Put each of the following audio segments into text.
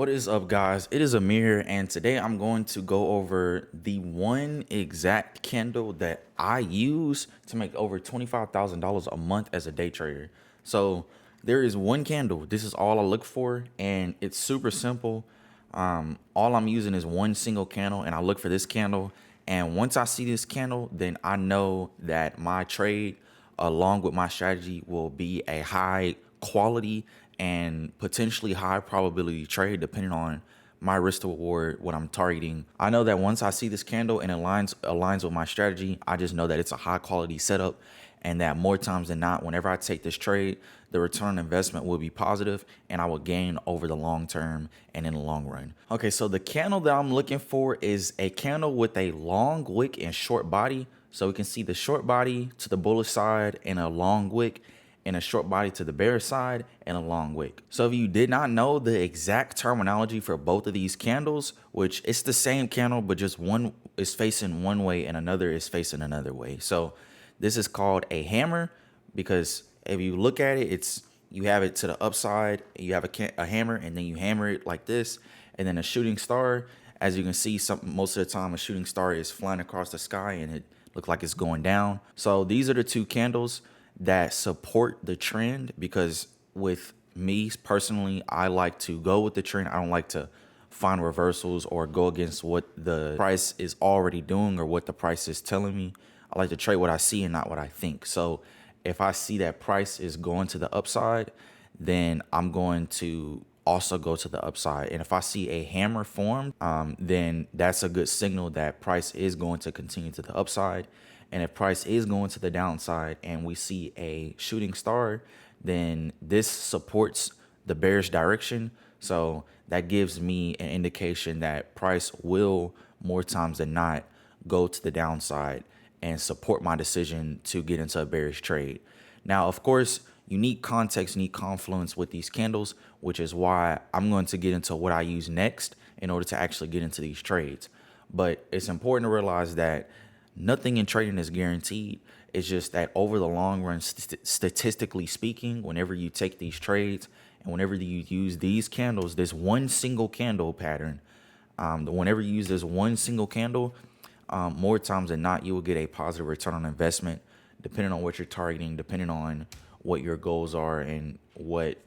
What is up, guys? It is Amir, and today I'm going to go over the one exact candle that I use to make over $25,000 a month as a day trader. So there is one candle. This is all I look for, and it's super simple. All I'm using is one single candle, and I look for this candle. And once I see this candle, then I know that my trade, along with my strategy, will be a high quality and potentially high probability trade depending on my risk to reward, what I'm targeting. I know that once I see this candle and aligns with my strategy, I just know that it's a high quality setup, and that more times than not, whenever I take this trade, the return on investment will be positive and I will gain over the long term and in the long run. Okay, so the candle that I'm looking for is a candle with a long wick and short body. So we can see the short body to the bullish side and a long wick, and a short body to the bearish side and a long wick. So if you did not know the exact terminology for both of these candles, which it's the same candle, but just one is facing one way and another is facing another way. So this is called a hammer, because if you look at it, you have it to the upside, you have a hammer, and then you hammer it like this, and then a shooting star. As you can see, most of the time a shooting star is flying across the sky and it looks like it's going down. So these are the two candles that support the trend, because with me personally, I like to go with the trend. I don't like to find reversals or go against what the price is already doing or what the price is telling me. I like to trade what I see and not what I think. So if I see that price is going to the upside, then I'm going to also go to the upside. And if I see a hammer formed, then that's a good signal that price is going to continue to the upside. And if price is going to the downside and we see a shooting star, then this supports the bearish direction. So that gives me an indication that price will, more times than not, go to the downside and support my decision to get into a bearish trade. Now, of course, you need context, you need confluence with these candles, which is why I'm going to get into what I use next in order to actually get into these trades. But it's important to realize that nothing in trading is guaranteed. It's just that over the long run, statistically speaking, whenever you take these trades and whenever you use these candles, this one single candle pattern, whenever you use this one single candle, more times than not, you will get a positive return on investment, depending on what you're targeting, depending on what your goals are and what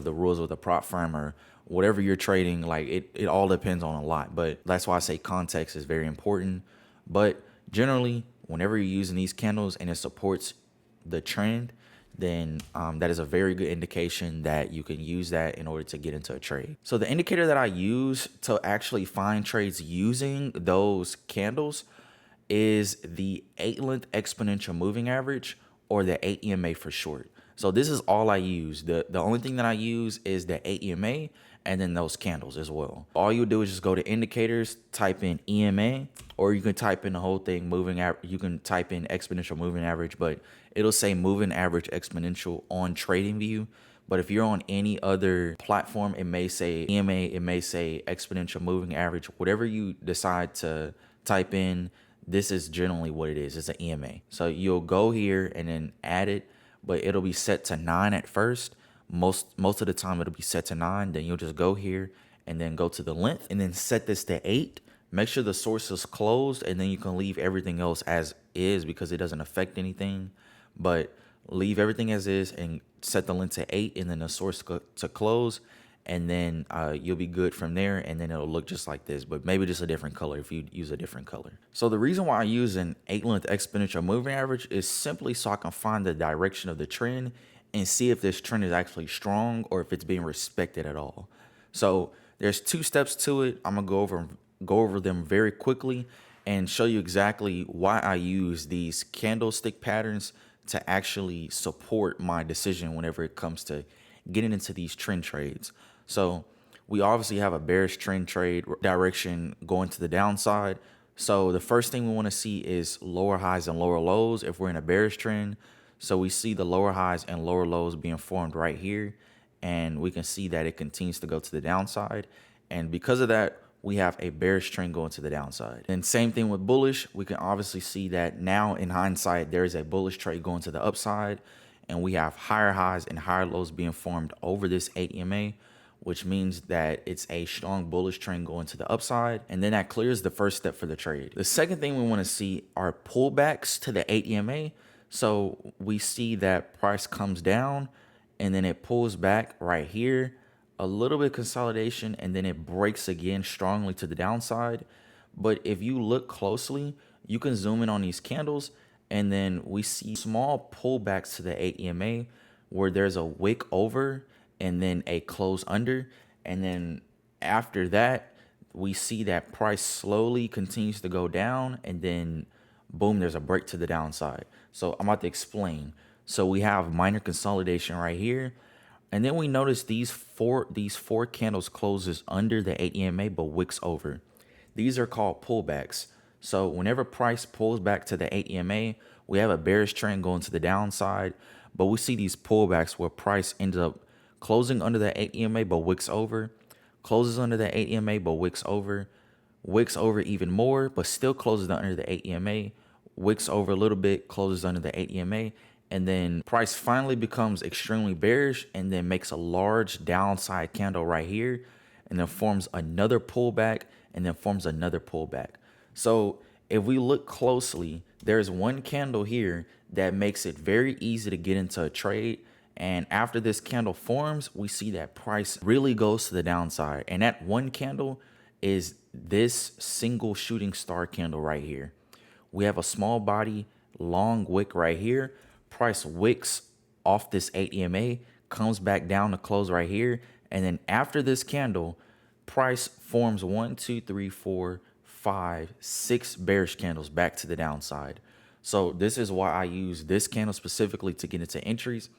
the rules of the prop firm or whatever you're trading. Like it all depends on a lot. But that's why I say context is very important. But generally, whenever you're using these candles and it supports the trend, then that is a very good indication that you can use that in order to get into a trade. So the indicator that I use to actually find trades using those candles is the 8-length exponential moving average, or the 8 EMA for short. So this is all I use. The only thing that I use is the 8 EMA and then those candles as well. All you do is just go to indicators, type in EMA, or you can type in the whole thing, moving average. You can type in exponential moving average, but it'll say moving average exponential on TradingView. But if you're on any other platform, it may say EMA, it may say exponential moving average. Whatever you decide to type in, this is generally what it is. It's an EMA. So you'll go here and then add it, but it'll be set to 9 at first. Most of the time it'll be set to 9. Then you'll just go here and then go to the length and then set this to 8. Make sure the source is closed, and then you can leave everything else as is because it doesn't affect anything. But leave everything as is and set the length to 8 and then the source to close. And then you'll be good from there, and then it'll look just like this, but maybe just a different color if you use a different color. So the reason why I use an 8-length exponential moving average is simply so I can find the direction of the trend and see if this trend is actually strong or if it's being respected at all. So there's 2 steps to it. I'm gonna go over them very quickly and show you exactly why I use these candlestick patterns to actually support my decision whenever it comes to getting into these trend trades. So we obviously have a bearish trend trade direction going to the downside. So the first thing we want to see is lower highs and lower lows if we're in a bearish trend. So we see the lower highs and lower lows being formed right here, and we can see that it continues to go to the downside. And because of that, we have a bearish trend going to the downside. And same thing with bullish. We can obviously see that now in hindsight, there is a bullish trade going to the upside, and we have higher highs and higher lows being formed over this 8 EMA, which means that it's a strong bullish trend going to the upside. And then that clears the first step for the trade. The second thing we want to see are pullbacks to the 8 EMA. So we see that price comes down and then it pulls back right here, a little bit of consolidation, and then it breaks again strongly to the downside. But if you look closely, you can zoom in on these candles, and then we see small pullbacks to the 8 EMA where there's a wick over and then a close under. And then after that, we see that price slowly continues to go down, and then boom, there's a break to the downside. So I'm about to explain. So we have minor consolidation right here. And then we notice these four candles closes under the 8 EMA but wicks over. These are called pullbacks. So whenever price pulls back to the 8 EMA, we have a bearish trend going to the downside, but we see these pullbacks where price ends up closing under the 8 EMA but wicks over, closes under the 8 EMA but wicks over even more, but still closes under the 8 EMA, wicks over a little bit, closes under the 8 EMA, and then price finally becomes extremely bearish and then makes a large downside candle right here, and then forms another pullback, and then forms another pullback. So if we look closely, there's one candle here that makes it very easy to get into a trade. And after this candle forms, we see that price really goes to the downside. And that one candle is this single shooting star candle right here. We have a small body, long wick right here. Price wicks off this 8 EMA, comes back down to close right here. And then after this candle, price forms 1, 2, 3, 4, 5, 6 bearish candles back to the downside. So this is why I use this candle specifically to get into entries.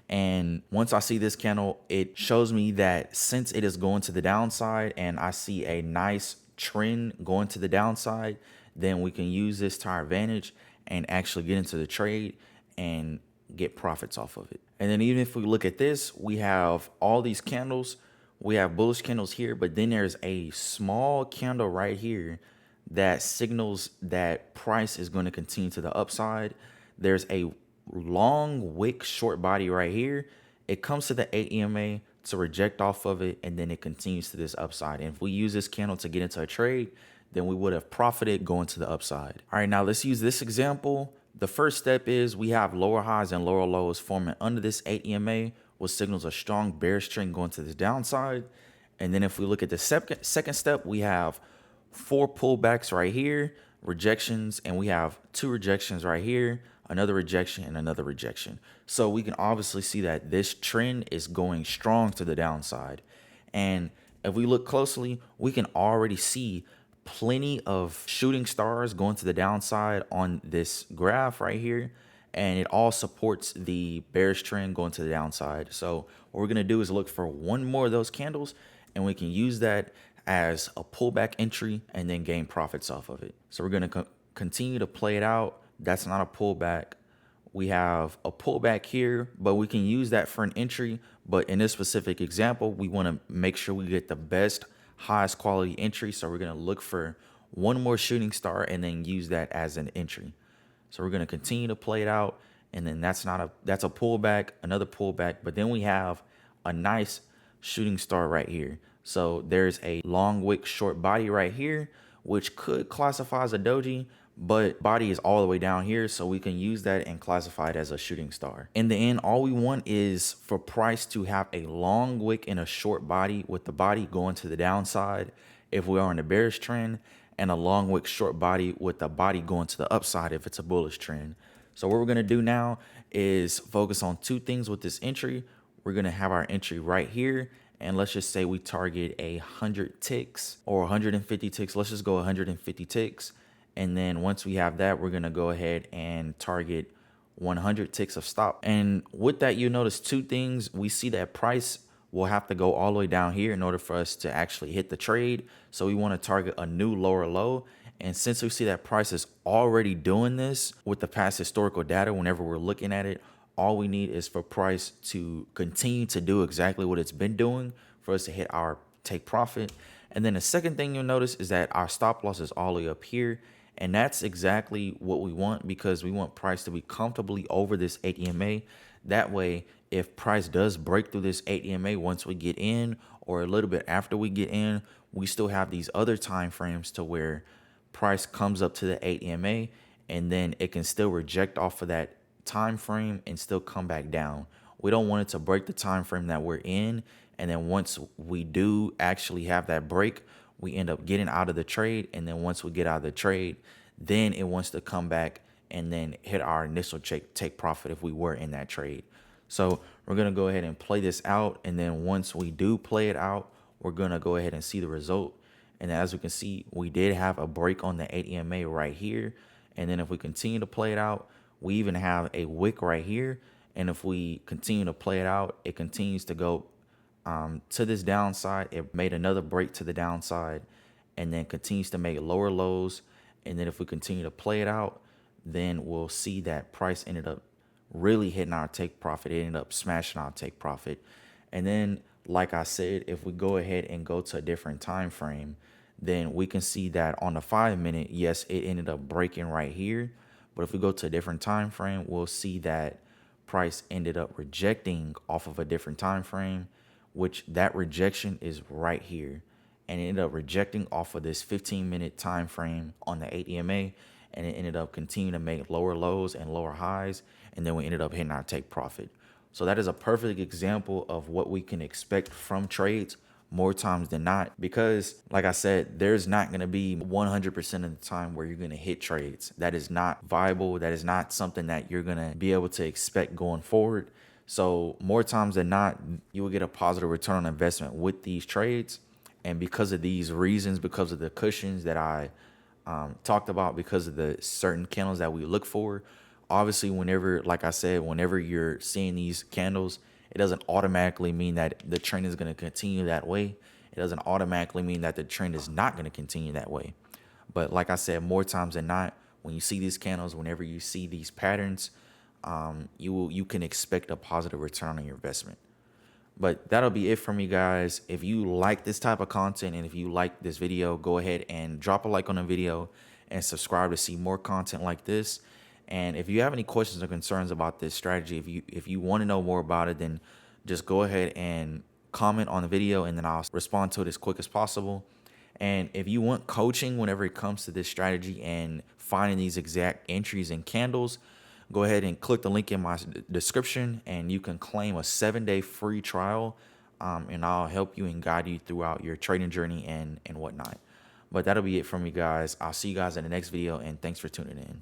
And once I see this candle, it shows me that since it is going to the downside and I see a nice trend going to the downside, then we can use this to our advantage and actually get into the trade and get profits off of it. And then even if we look at this, we have all these candles. We have bullish candles here, but then there's a small candle right here that signals that price is going to continue to the upside. There's a long wick short body right here. It comes to the 8 EMA to reject off of it, and then it continues to this upside. And if we use this candle to get into a trade, then we would have profited going to the upside. All right, now let's use this example. The first step is we have lower highs and lower lows forming under this 8 EMA, which signals a strong bearish trend going to the downside. And then if we look at the second step, we have 4 pullbacks right here, rejections, and we have 2 rejections right here, another rejection and another rejection. So we can obviously see that this trend is going strong to the downside. And if we look closely, we can already see plenty of shooting stars going to the downside on this graph right here. And it all supports the bearish trend going to the downside. So what we're going to do is look for one more of those candles, and we can use that as a pullback entry and then gain profits off of it. So we're going to continue to play it out. That's not a pullback. We have a pullback here, but we can use that for an entry. But in this specific example, we want to make sure we get the best, highest quality entry. So we're going to look for one more shooting star and then use that as an entry. So we're going to continue to play it out. And then that's a pullback, another pullback. But then we have a nice shooting star right here. So there's a long wick short body right here, which could classify as a doji, but body is all the way down here, so we can use that and classify it as a shooting star. In the end, all we want is for price to have a long wick and a short body, with the body going to the downside if we are in a bearish trend, and a long wick short body with the body going to the upside if it's a bullish trend. So what we're going to do now is focus on 2 things with this entry. We're going to have our entry right here, and let's just say we target 100 ticks or 150 ticks. Let's just go 150 ticks. And then once we have that, we're going to go ahead and target 100 ticks of stop. And with that, you notice 2 things. We see that price will have to go all the way down here in order for us to actually hit the trade. So we want to target a new lower low. And since we see that price is already doing this with the past historical data, whenever we're looking at it, all we need is for price to continue to do exactly what it's been doing for us to hit our take profit. And then the second thing you'll notice is that our stop loss is all the way up here. And that's exactly what we want, because we want price to be comfortably over this 8 EMA. That way, if price does break through this 8 EMA once we get in, or a little bit after we get in, we still have these other time frames to where price comes up to the 8 EMA, and then it can still reject off of that time frame and still come back down. We don't want it to break the time frame that we're in, and then once we do actually have that break, we end up getting out of the trade. And then once we get out of the trade, then it wants to come back and then hit our initial take profit if we were in that trade. So we're going to go ahead and play this out, and then once we do play it out, we're going to go ahead and see the result. And as we can see, we did have a break on the 8 EMA right here. And then if we continue to play it out, we even have a wick right here. And if we continue to play it out, it continues to go to this downside. It made another break to the downside and then continues to make lower lows. And then if we continue to play it out, then we'll see that price ended up really hitting our take profit. It ended up smashing our take profit. And then, like I said, if we go ahead and go to a different time frame, then we can see that on the 5 minute, yes, it ended up breaking right here. But if we go to a different time frame, we'll see that price ended up rejecting off of a different time frame, which that rejection is right here. And it ended up rejecting off of this 15-minute time frame on the 8 EMA, and it ended up continuing to make lower lows and lower highs, and then we ended up hitting our take profit. So that is a perfect example of what we can expect from trades more times than not, because like I said, there's not going to be 100% of the time where you're going to hit trades. That is not viable. That is not something that you're going to be able to expect going forward. So more times than not, you will get a positive return on investment with these trades. And because of these reasons, because of the cushions that I talked about, because of the certain candles that we look for, obviously whenever, like I said, whenever you're seeing these candles, it doesn't automatically mean that the trend is going to continue that way. It doesn't automatically mean that the trend is not going to continue that way. But like I said, more times than not, when you see these candles, whenever you see these patterns, you can expect a positive return on your investment. But that'll be it for me, guys. If you like this type of content and if you like this video, go ahead and drop a like on the video and subscribe to see more content like this. And if you have any questions or concerns about this strategy, if you want to know more about it, then just go ahead and comment on the video, and then I'll respond to it as quick as possible. And if you want coaching whenever it comes to this strategy and finding these exact entries and candles, go ahead and click the link in my description, and you can claim a 7-day free trial. And I'll help you and guide you throughout your trading journey and whatnot. But that'll be it from me, guys. I'll see you guys in the next video, and thanks for tuning in.